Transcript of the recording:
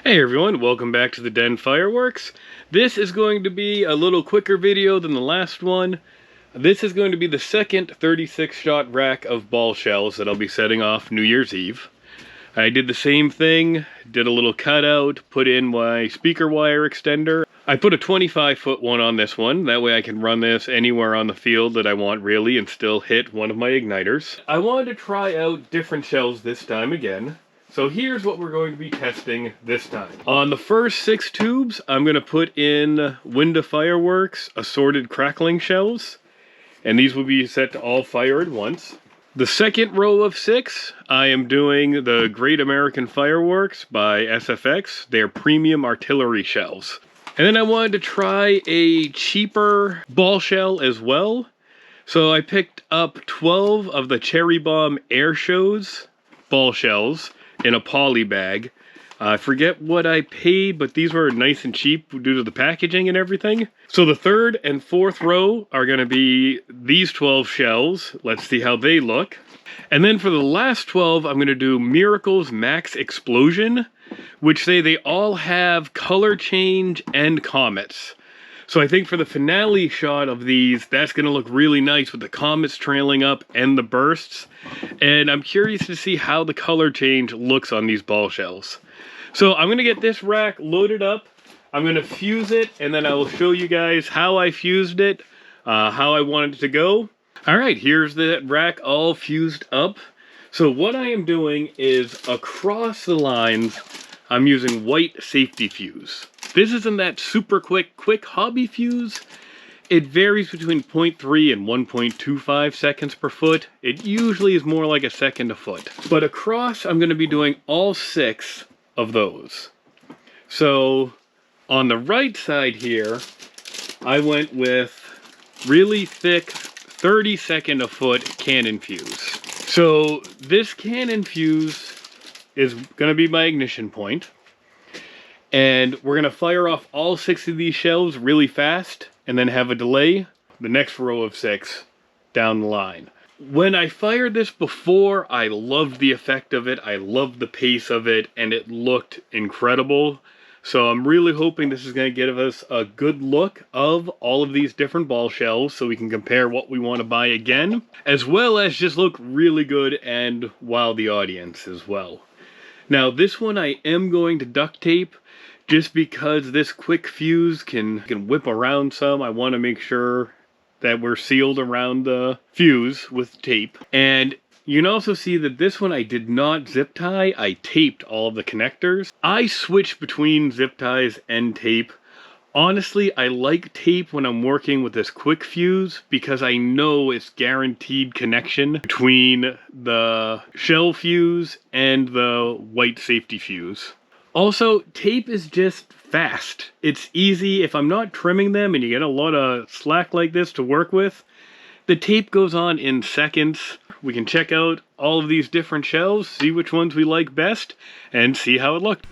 Hey everyone, welcome back to the Den Fireworks. This is going to be a little quicker video than the last one. This is going to be the second 36-shot rack of ball shells that I'll be setting off New Year's Eve. I did the same thing, did a little cutout, put in my speaker wire extender. I put a 25-foot one on this one, that way I can run this anywhere on the field that I want really and still hit one of my igniters. I wanted to try out different shells this time again. So here's what we're going to be testing this time. On the first 6 tubes, I'm going to put in Winda Fireworks Assorted Crackling shells. And these will be set to all fire at once. The second row of 6, I am doing the Great American Fireworks by SFX. They're premium artillery shells. And then I wanted to try a cheaper ball shell as well. So I picked up 12 of the Cherry Bomb Air Shows ball shells in a poly bag. I forget what I paid, but these were nice and cheap due to the packaging and everything. So the third and fourth row are going to be these 12 shells. Let's see how they look. And then for the last 12, I'm going to do Miracle's Max Explosion, which they all have color change and comets. So I think for the finale shot of these, that's going to look really nice with the comets trailing up and the bursts. And I'm curious to see how the color change looks on these ball shells. So I'm going to get this rack loaded up. I'm going to fuse it, and then I will show you guys how I fused it, how I want it to go. All right, here's the rack all fused up. So what I am doing is across the lines, I'm using white safety fuse. This isn't that super quick hobby fuse. It varies between 0.3 and 1.25 seconds per foot. It usually is more like a second a foot. But across, I'm going to be doing all 6 of those. So on the right side here, I went with really thick 30-second a foot cannon fuse. So this cannon fuse is going to be my ignition point. And we're going to fire off all 6 of these shells really fast and then have a delay the next row of 6 down the line. When I fired this before, I loved the effect of it. I loved the pace of it, and it looked incredible. So I'm really hoping this is going to give us a good look of all of these different ball shells so we can compare what we want to buy again, as well as just look really good and wow the audience as well. Now this one I am going to duct tape just because this quick fuse can whip around some. I want to make sure that we're sealed around the fuse with tape. And you can also see that this one I did not zip tie. I taped all of the connectors. I switch between zip ties and tape. Honestly, I like tape when I'm working with this quick fuse because I know it's guaranteed connection between the shell fuse and the white safety fuse. Also, tape is just fast. It's easy. If I'm not trimming them and you get a lot of slack like this to work with, the tape goes on in seconds. We can check out all of these different shells, see which ones we like best, and see how it looked.